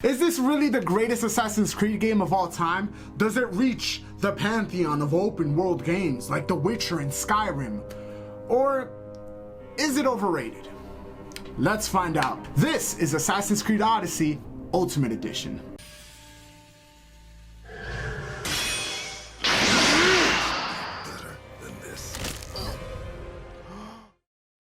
Is this really the greatest Assassin's Creed game of all time? Does it reach the pantheon of open world games like The Witcher and Skyrim? Or is it overrated? Let's find out. This is Assassin's Creed Odyssey Ultimate Edition.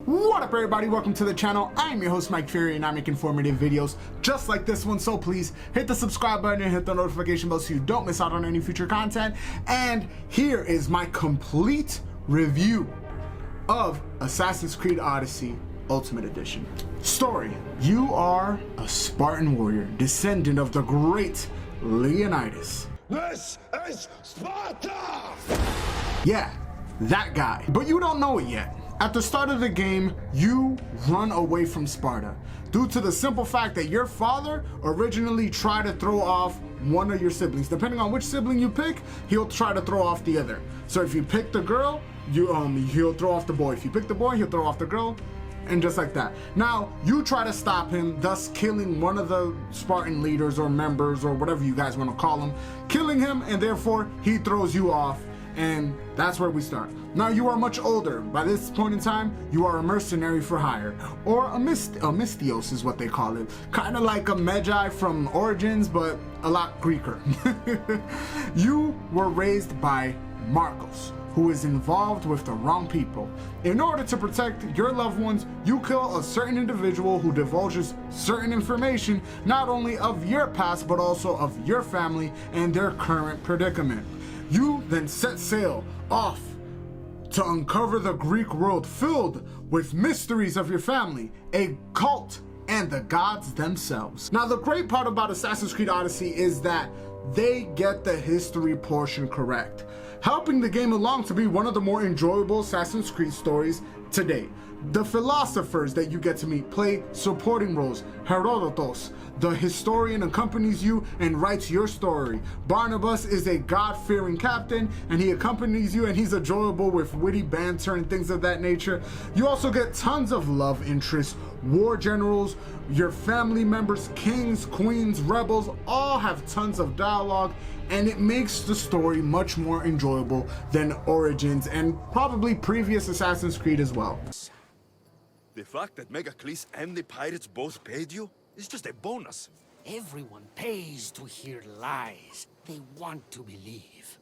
What up everybody, welcome to the channel. I'm your host Mike Fury and I make informative videos just like this one, so please hit the subscribe button and hit the notification bell so you don't miss out on any future content. And here is my complete review of Assassin's Creed Odyssey Ultimate Edition. Story: you are a Spartan warrior, descendant of the great Leonidas. This is Sparta! Yeah, that guy. But you don't know it yet. At the start of the game, you run away from Sparta due to the simple fact that your father originally tried to throw off one of your siblings. Depending on which sibling you pick, he'll try to throw off the other. So if you pick the girl, he'll throw off the boy. If you pick the boy, he'll throw off the girl, and just like that. Now, you try to stop him, thus killing one of the Spartan leaders or members or whatever you guys want to call him, killing him, and therefore he throws you off. And that's where we start. Now you are much older. By this point in time, you are a mercenary for hire, or a misthios is what they call it. Kind of like a magi from Origins, but a lot Greeker. You were raised by Marcos, who is involved with the wrong people. In order to protect your loved ones, you kill a certain individual who divulges certain information, not only of your past, but also of your family and their current predicament. You then set sail off to uncover the Greek world filled with mysteries of your family, a cult, and the gods themselves. Now, the great part about Assassin's Creed Odyssey is that they get the history portion correct, helping the game along to be one of the more enjoyable Assassin's Creed stories to date. The philosophers that you get to meet play supporting roles. Herodotus, the historian, accompanies you and writes your story. Barnabas is a God-fearing captain and he accompanies you, and he's enjoyable with witty banter and things of that nature. You also get tons of love interests, war generals, your family members, kings, queens, rebels, all have tons of dialogue, and it makes the story much more enjoyable than Origins and probably previous Assassin's Creed as well. The fact that Megacles and the pirates both paid you is just a bonus. Everyone pays to hear lies. They want to believe.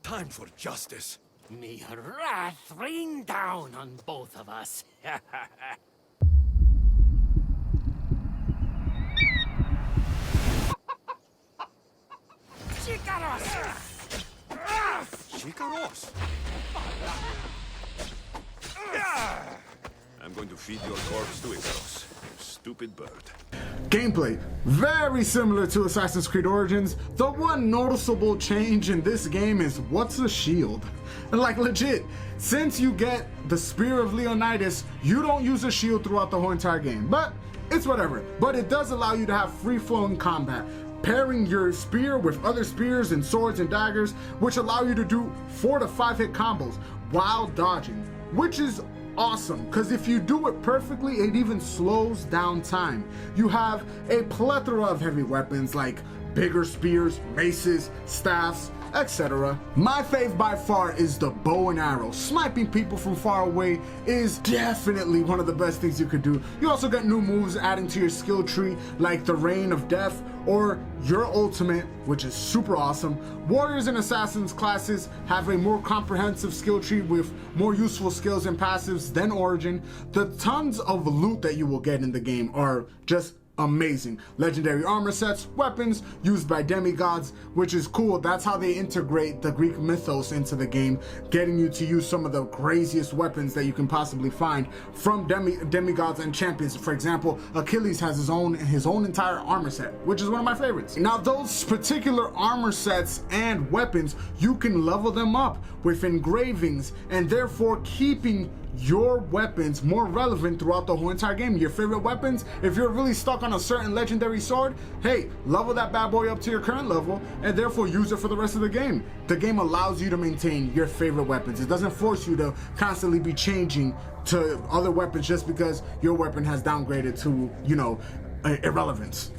Time for justice. May her wrath rain down on both of us. Chikaros! Chikaros! I'm going to feed your corpse to Icarus, you stupid bird. Gameplay: very similar to Assassin's Creed Origins. The one noticeable change in this game is what's a shield? And like legit, since you get the Spear of Leonidas, you don't use a shield throughout the whole entire game. But it's whatever. But it does allow you to have free-flowing combat, pairing your spear with other spears and swords and daggers, which allow you to do 4 to 5 hit combos while dodging, which is awesome, because if you do it perfectly, it even slows down time. You have a plethora of heavy weapons like bigger spears, maces, staffs, etc. My fave by far is the bow and arrow. Sniping people from far away is definitely one of the best things you could do. You also get new moves adding to your skill tree, like the Rain of Death or your ultimate, which is super awesome. Warriors and assassins classes have a more comprehensive skill tree with more useful skills and passives than Origin. The tons of loot that you will get in the game are just amazing. Legendary armor sets, weapons used by demigods, which is cool. That's how they integrate the Greek mythos into the game, getting you to use some of the craziest weapons that you can possibly find from demigods and champions. For example, Achilles has his own entire armor set, which is one of my favorites. Now, those particular armor sets and weapons, you can level them up with engravings, and therefore keeping your weapons more relevant throughout the whole entire game. Your favorite weapons, if you're really stuck on a certain legendary sword, hey, level that bad boy up to your current level and therefore use it for the rest of the game. The game allows you to maintain your favorite weapons. It doesn't force you to constantly be changing to other weapons just because your weapon has downgraded to, you know, irrelevance.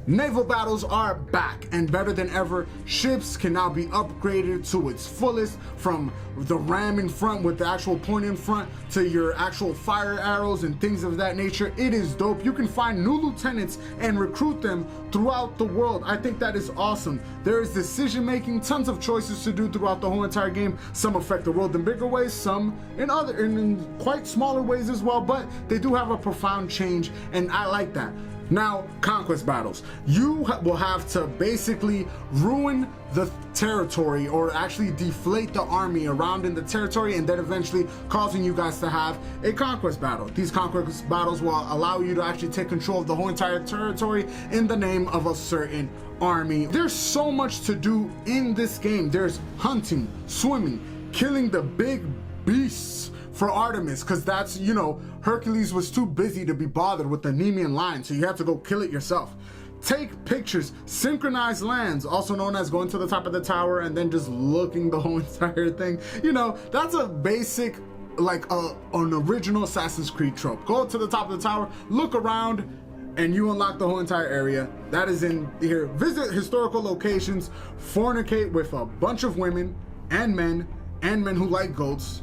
Naval battles are back and better than ever. Ships can now be upgraded to its fullest, from the ram in front with the actual point in front to your actual fire arrows and things of that nature. It is dope. You can find new lieutenants and recruit them throughout the world. I think that is awesome. There is decision making, tons of choices to do throughout the whole entire game. Some affect the world in bigger ways, some in quite smaller ways as well, but they do have a profound change, and I like that. Now, conquest battles. You will have to basically ruin the territory, or actually deflate the army around in the territory, and then eventually causing you guys to have a conquest battle. These conquest battles will allow you to actually take control of the whole entire territory in the name of a certain army. There's so much to do in this game. There's hunting, swimming, killing the big beasts for Artemis, because that's, you know, Hercules was too busy to be bothered with the Nemean lion, so you have to go kill it yourself. Take pictures, synchronize lands, also known as going to the top of the tower and then just looking the whole entire thing. You know, that's a basic, like an original Assassin's Creed trope. Go to the top of the tower, look around, and you unlock the whole entire area. That is in here. Visit historical locations, fornicate with a bunch of women and men who like goats.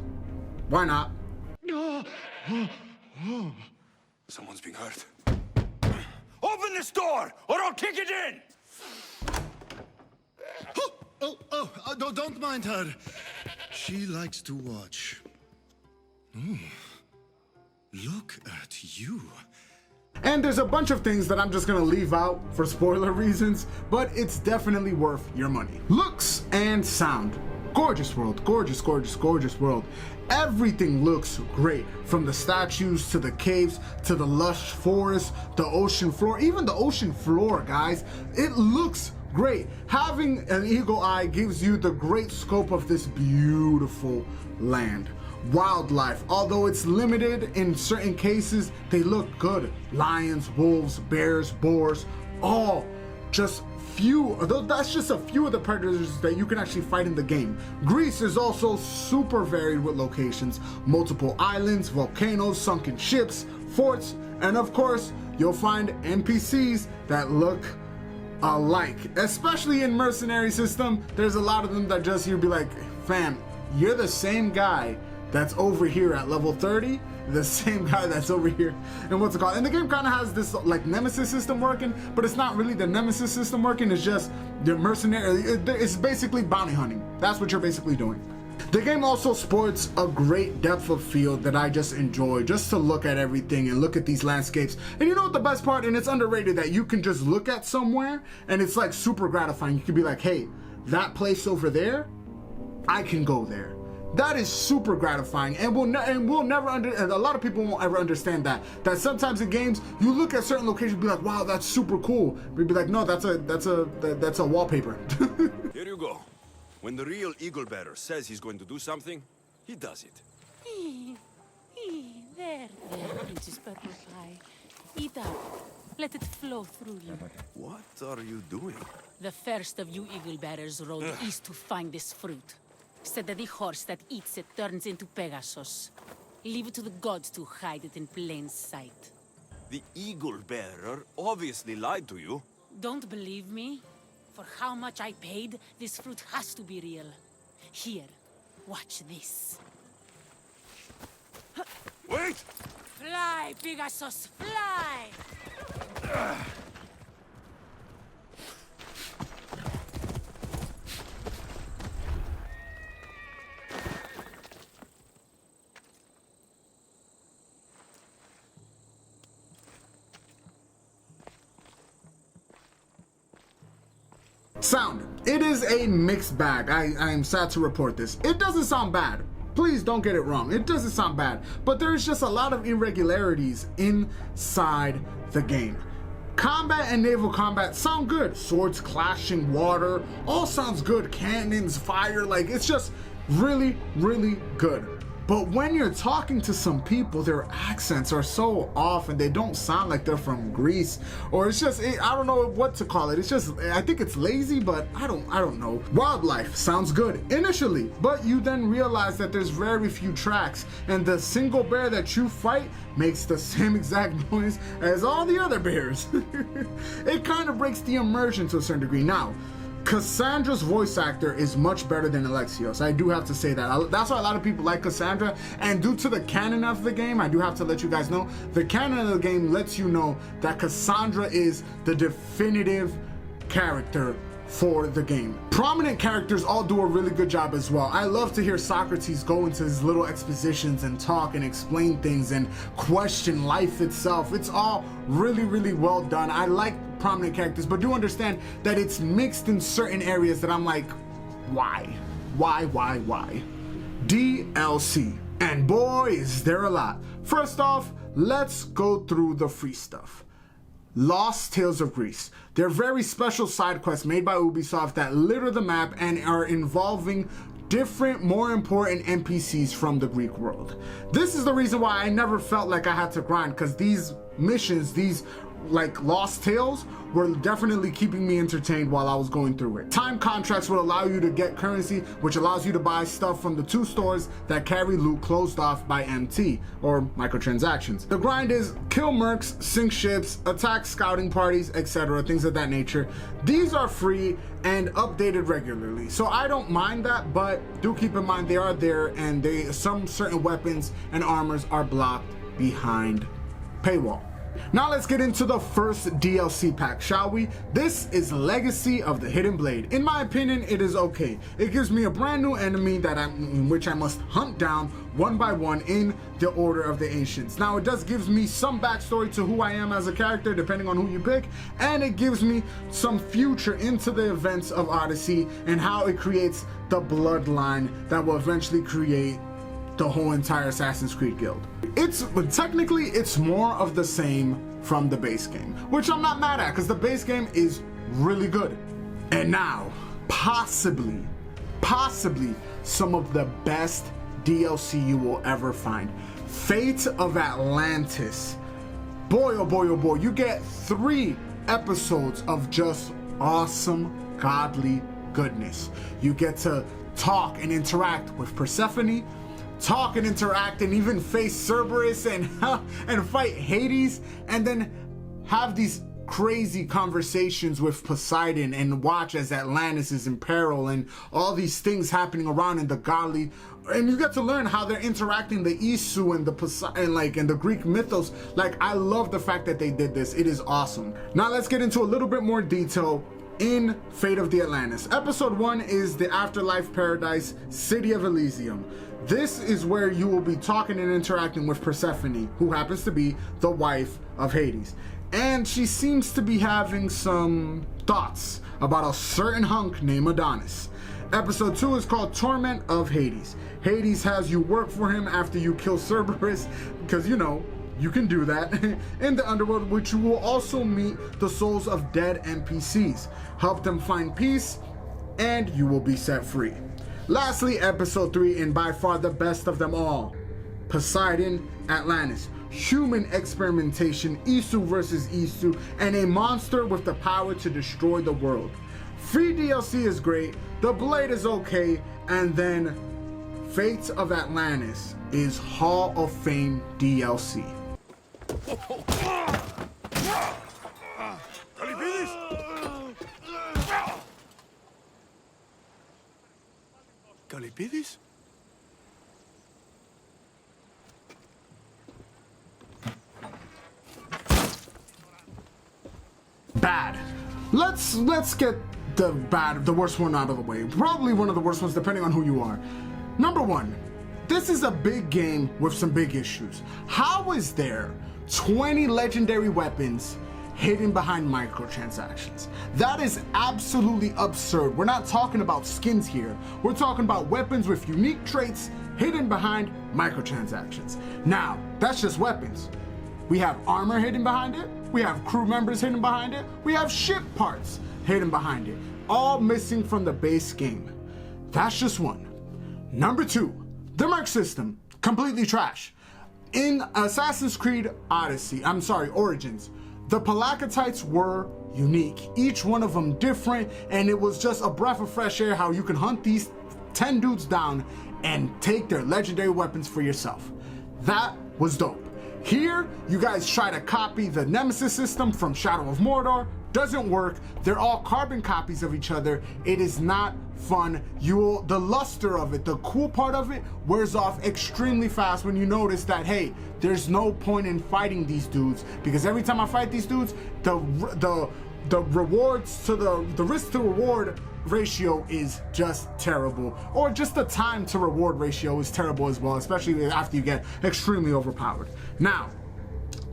Why not? Someone's being hurt. Open this door, or I'll kick it in! Don't mind her. She likes to watch. Look at you. And there's a bunch of things that I'm just gonna leave out for spoiler reasons, but it's definitely worth your money. Looks and sound. Gorgeous world, gorgeous, gorgeous, gorgeous world. Everything looks great, from the statues to the caves to the lush forest, the ocean floor, even the ocean floor, guys. It looks great. Having an eagle eye gives you the great scope of this beautiful land. Wildlife, although it's limited in certain cases, they look good. Lions, wolves, bears, boars, all just few, that's just a few of the predators that you can actually fight in the game. Greece is also super varied with locations, multiple islands, volcanoes, sunken ships, forts, and of course, you'll find NPCs that look alike. Especially in mercenary system, there's a lot of them that just, you'll be like, fam, you're the same guy that's over here at level 30, the same guy that's over here, and what's it called? And the game kind of has this like nemesis system working, but it's not really the nemesis system working, it's just the mercenary, it's basically bounty hunting. That's what you're basically doing. The game also sports a great depth of field that I just enjoy, just to look at everything and look at these landscapes. And you know what the best part, and it's underrated, that you can just look at somewhere and it's like super gratifying. You can be like, hey, that place over there, I can go there. That is super gratifying, and we'll never and a lot of people won't ever understand that sometimes in games you look at certain locations and be like, wow, that's super cool. We'd be like, no, that's a wallpaper. Here you go. When the real eagle bearer says he's going to do something, he does it. There, Princess Purple Pie. Eat up. Let it flow through you. What are you doing? The first of you eagle bearers rode east to find this fruit. Said that the horse that eats it turns into Pegasus. Leave it to the gods to hide it in plain sight. The eagle bearer obviously lied to you. Don't believe me? For how much I paid, this fruit has to be real. Here, watch this. Wait! Fly, Pegasus, fly! Sound. It is a mixed bag. I am sad to report this. It doesn't sound bad. Please don't get it wrong. It doesn't sound bad, but there's just a lot of irregularities inside the game. Combat and naval combat sound good. Swords clashing, water, all sounds good. Cannons, fire, like it's just really, really good. But when you're talking to some people, their accents are so off and they don't sound like they're from Greece, or it's just, I don't know what to call it. It's just, I think it's lazy, but I don't know. Wildlife sounds good initially, but you then realize that there's very few tracks, and the single bear that you fight makes the same exact noise as all the other bears. It kind of breaks the immersion to a certain degree. Now, Cassandra's voice actor is much better than Alexios. I do have to say that. That's why a lot of people like Cassandra, and due to the canon of the game, I do have to let you guys know, the canon of the game lets you know that Cassandra is the definitive character for the game. Prominent characters all do a really good job as well. I love to hear Socrates go into his little expositions and talk and explain things and question life itself. It's all really, really well done. I like prominent characters, but do understand that it's mixed in certain areas that I'm like, why? Why? DLC. And boy, is there a lot. First off, let's go through the free stuff. Lost Tales of Greece. They're very special side quests made by Ubisoft that litter the map and are involving different, more important NPCs from the Greek world. This is the reason why I never felt like I had to grind, because these missions, these like Lost Tales, were definitely keeping me entertained while I was going through it. Time contracts will allow you to get currency, which allows you to buy stuff from the 2 stores that carry loot closed off by MT, or microtransactions. The grind is kill mercs, sink ships, attack scouting parties, etc., things of that nature. These are free and updated regularly, so I don't mind that, but do keep in mind they are there, and some certain weapons and armors are blocked behind paywall. Now let's get into the first DLC pack, shall we? This is Legacy of the Hidden Blade. In my opinion, it is okay. It gives me a brand new enemy in which I must hunt down one by one in the order of the ancients. Now it does gives me some backstory to who I am as a character, depending on who you pick, and it gives me some future into the events of Odyssey and how it creates the bloodline that will eventually create the whole entire Assassin's Creed guild. Technically it's more of the same from the base game, which I'm not mad at, because the base game is really good. And now, possibly some of the best DLC you will ever find. Fate of Atlantis. Boy, oh boy, oh boy, you get 3 episodes of just awesome, godly goodness. You get to talk and interact with Persephone, talk and interact and even face Cerberus and fight Hades, and then have these crazy conversations with Poseidon and watch as Atlantis is in peril and all these things happening around in the godly, and you get to learn how they're interacting the Isu and the Poseidon, and the Greek mythos. Like, I love the fact that they did this. It is awesome. Now let's get into a little bit more detail in Fate of the Atlantis. Episode 1 is the Afterlife Paradise, City of Elysium. This is where you will be talking and interacting with Persephone, who happens to be the wife of Hades. And she seems to be having some thoughts about a certain hunk named Adonis. Episode 2 is called Torment of Hades. Hades has you work for him after you kill Cerberus, because you know, you can do that, in the underworld, which you will also meet the souls of dead NPCs. Help them find peace, and you will be set free. Lastly, episode 3, and by far the best of them all, Poseidon Atlantis. Human experimentation, Isu versus Isu, and a monster with the power to destroy the world. Free DLC is great, the blade is okay, and then Fate of Atlantis is Hall of Fame DLC. Calipides? Bad. Let's get the worst one out of the way. Probably one of the worst ones, depending on who you are. Number 1, this is a big game with some big issues. How is there 20 legendary weapons hidden behind microtransactions? That is absolutely absurd. We're not talking about skins here. We're talking about weapons with unique traits hidden behind microtransactions. Now, that's just weapons. We have armor hidden behind it. We have crew members hidden behind it. We have ship parts hidden behind it. All missing from the base game. That's just one. Number 2, the merc system. completely trash. In Assassin's Creed Origins, the Peloponnesians were unique. Each one of them different, and it was just a breath of fresh air how you can hunt these 10 dudes down and take their legendary weapons for yourself. That was dope. Here, you guys try to copy the Nemesis system from Shadow of Mordor. Doesn't work. They're all carbon copies of each other. It is not fun. The luster of it, the cool part of it, wears off extremely fast when you notice that, hey, there's no point in fighting these dudes, because every time I fight these dudes, the rewards to the risk to reward ratio is just terrible, or just the time to reward ratio is terrible as well, especially after you get extremely overpowered. Now,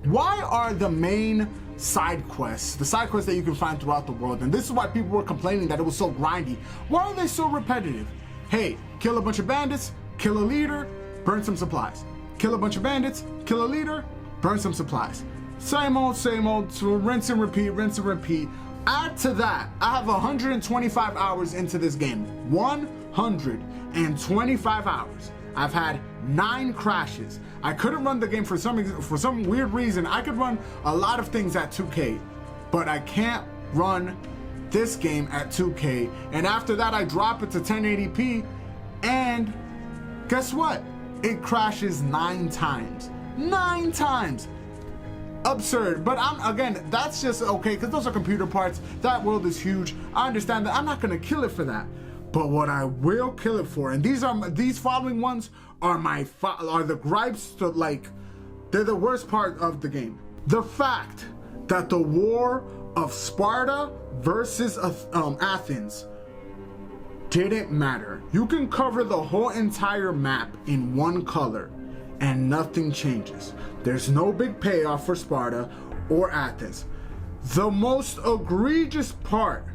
why are the main side quests, the side quests that you can find throughout the world, and this is why people were complaining that it was so grindy, why are they so repetitive? Hey, kill a bunch of bandits, kill a leader, burn some supplies. Kill a bunch of bandits, kill a leader, burn some supplies. Same old, so rinse and repeat, rinse and repeat. Add to that, I have 125 hours into this game. 125 hours. I've had 9 crashes. I couldn't run the game for some weird reason. I could run a lot of things at 2K, but I can't run this game at 2K. And after that, I drop it to 1080p, and guess what? It crashes 9 times. 9 times. Absurd. But again, that's just okay, because those are computer parts. That world is huge. I understand that. I'm not gonna kill it for that. But what I will kill it for, and these following ones are the gripes to, like, they're the worst part of the game. The fact that the war of Sparta versus Athens didn't matter. You can cover the whole entire map in one color and nothing changes. There's no big payoff for Sparta or Athens. The most egregious part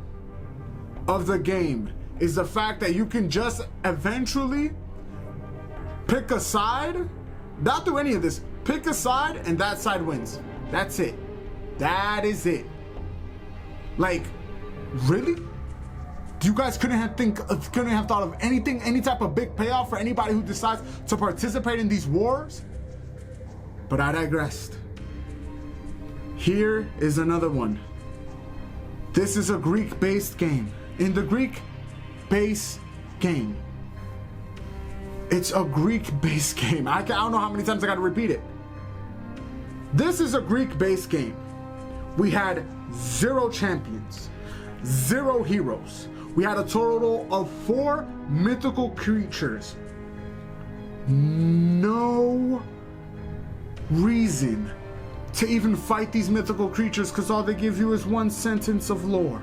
of the game is the fact that you can just eventually pick a side, not do any of this, pick a side and that side wins. That's it. That is it. Like, really? You guys couldn't have thought of anything, any type of big payoff for anybody who decides to participate in these wars? But I digressed. Here is another one. This is a Greek-based game. In the Greek-based game, it's a Greek-based game. I don't know how many times I gotta repeat it. This is a Greek-based game. We had 0 champions, 0 heroes. We had a total of 4 mythical creatures. No reason to even fight these mythical creatures, because all they give you is 1 sentence of lore.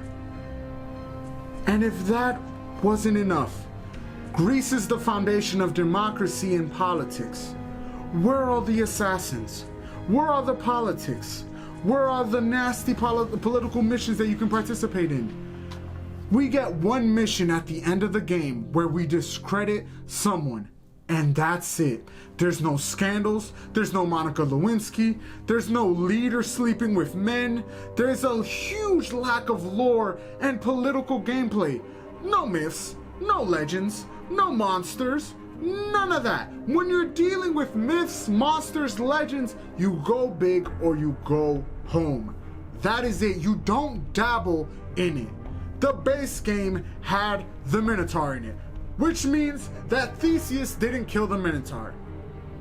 And if that wasn't enough, Greece is the foundation of democracy and politics. Where are the assassins? Where are the politics? Where are the nasty political missions that you can participate in? We get 1 mission at the end of the game where we discredit someone, and that's it. There's no scandals, there's no Monica Lewinsky, there's no leader sleeping with men, there's a huge lack of lore and political gameplay. No myths, no legends, no monsters, none of that. When you're dealing with myths, monsters, legends, you go big or you go home. That is it. You don't dabble in it. The base game had the Minotaur in it, which means that Theseus didn't kill the Minotaur.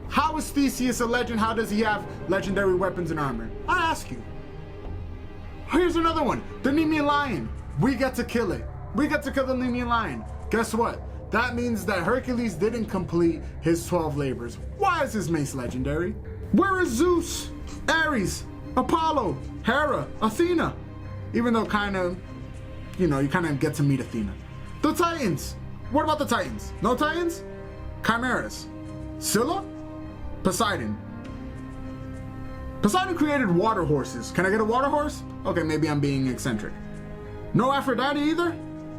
How is Theseus a legend? How does he have legendary weapons and armor? I ask you. Here's another one. The Nemean Lion. We get to kill it. We get to kill the Nemean Lion. Guess what? That means that Hercules didn't complete his 12 labors. Why is his mace legendary? Where is Zeus, Ares, Apollo, Hera, Athena? Even though you kind of get to meet Athena. The Titans. What about the Titans? No Titans? Chimeras. Scylla? Poseidon. Poseidon created water horses. Can I get a water horse? Okay, maybe I'm being eccentric. No Aphrodite either?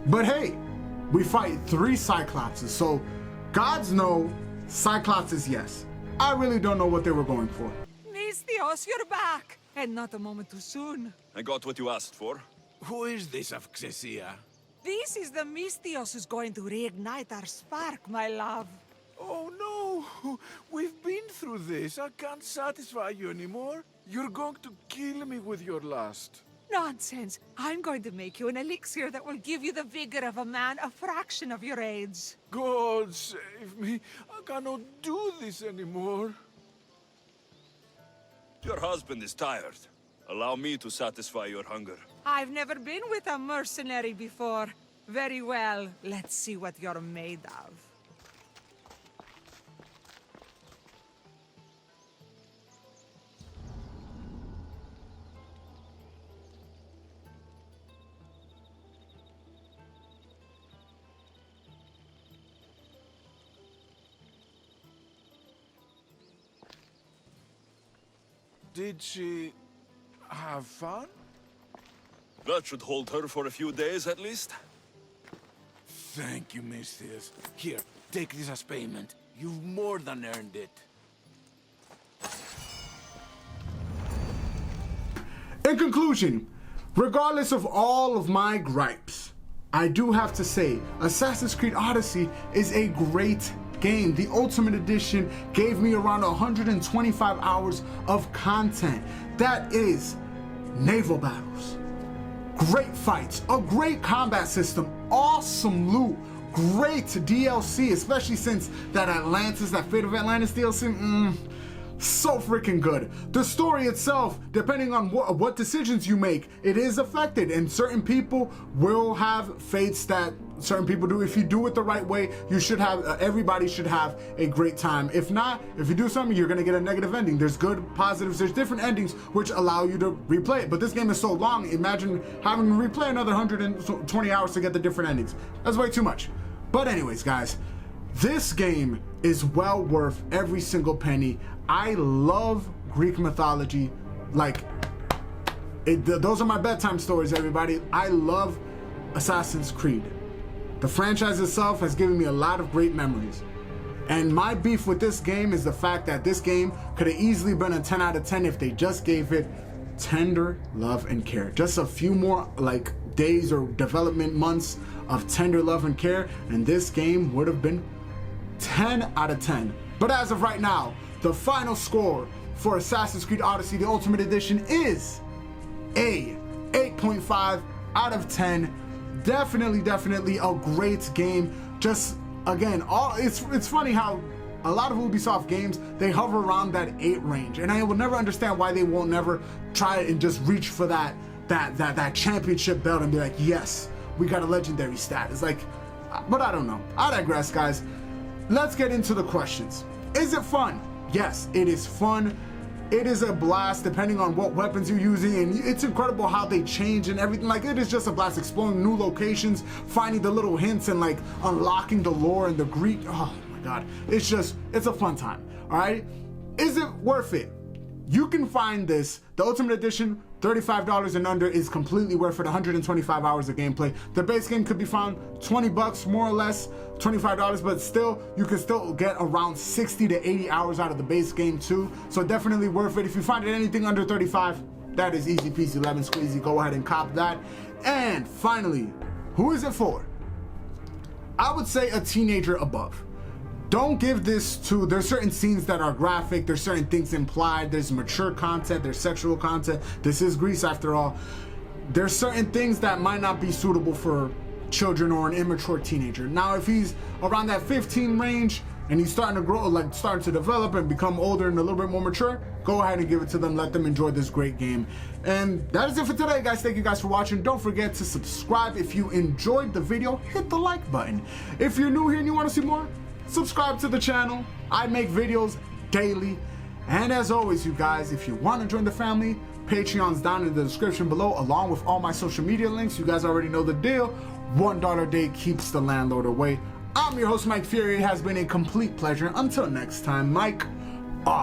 But hey, we fight 3 Cyclopses, so gods know, Cyclops yes. I really don't know what they were going for. Misthios, you're back! And not a moment too soon. I got what you asked for. Who is this of Xesia? This is the misthios who's going to reignite our spark, my love. Oh no! We've been through this. I can't satisfy you anymore. You're going to kill me with your lust. Nonsense. I'm going to make you an elixir that will give you the vigor of a man a fraction of your age. God save me. I cannot do this anymore. Your husband is tired. Allow me to satisfy your hunger. I've never been with a mercenary before. Very well. Let's see what you're made of. Did she have fun? That should hold her for a few days at least. Thank you, misthios. Here, take this as payment. You've more than earned it. In conclusion, regardless of all of my gripes, I do have to say Assassin's Creed Odyssey is a great game. The Ultimate Edition gave me around 125 hours of content. That is naval battles, great fights, a great combat system, awesome loot, great DLC, especially since that Fate of Atlantis DLC, so freaking good. The story itself, depending on what decisions you make, it is affected, and certain people will have fates that certain people do. If you do it the right way, you should have, everybody should have a great time. If not, if you do something, you're gonna get a negative ending. There's good, positives, there's different endings which allow you to replay it. But this game is so long, imagine having to replay another 120 hours to get the different endings. That's way too much. But anyways, guys, this game is well worth every single penny. I love Greek mythology. Like, those are my bedtime stories, everybody. I love Assassin's Creed. The franchise itself has given me a lot of great memories. And my beef with this game is the fact that this game could have easily been a 10 out of 10 if they just gave it tender love and care. Just a few more like days or development months of tender love and care, and this game would have been 10 out of 10. But as of right now, the final score for Assassin's Creed Odyssey, the Ultimate Edition, is a 8.5 out of 10. Definitely a great game. Just again, it's funny how a lot of Ubisoft games, they hover around that 8 range, and I will never understand why they won't never try and just reach for that championship belt and be like, yes, we got a legendary status. Like, but I don't know. I digress, guys. Let's get into the questions. Is it fun? Yes, it is fun. It is a blast depending on what weapons you're using, and it's incredible how they change and everything. Like, it is just a blast exploring new locations, finding the little hints, and like unlocking the lore and the Greek. Oh my god, it's a fun time. All right, is it worth it? You can find this, the Ultimate Edition, $35 and under, is completely worth it. 125 hours of gameplay. The base game could be found $20 more or less, $25, but still, you can still get around 60 to 80 hours out of the base game too. So definitely worth it. If you find it anything under 35, that is easy peasy, lemon squeezy. Go ahead and cop that. And finally, who is it for? I would say a teenager above. Don't give this to, there's certain scenes that are graphic, there's certain things implied, there's mature content, there's sexual content. This is Greece after all. There's certain things that might not be suitable for children or an immature teenager. Now, if he's around that 15 range and he's starting to grow, like starting to develop and become older and a little bit more mature, go ahead and give it to them. Let them enjoy this great game. And that is it for today, guys. Thank you guys for watching. Don't forget to subscribe if you enjoyed the video. Hit the like button. If you're new here and you want to see more, subscribe to the channel. I make videos daily. And as always, you guys, if you want to join the family, Patreon's down in the description below, along with all my social media links. You guys already know the deal. $1 a day keeps the landlord away. I'm your host, Mike Fury. It has been a complete pleasure. Until next time, Mike off.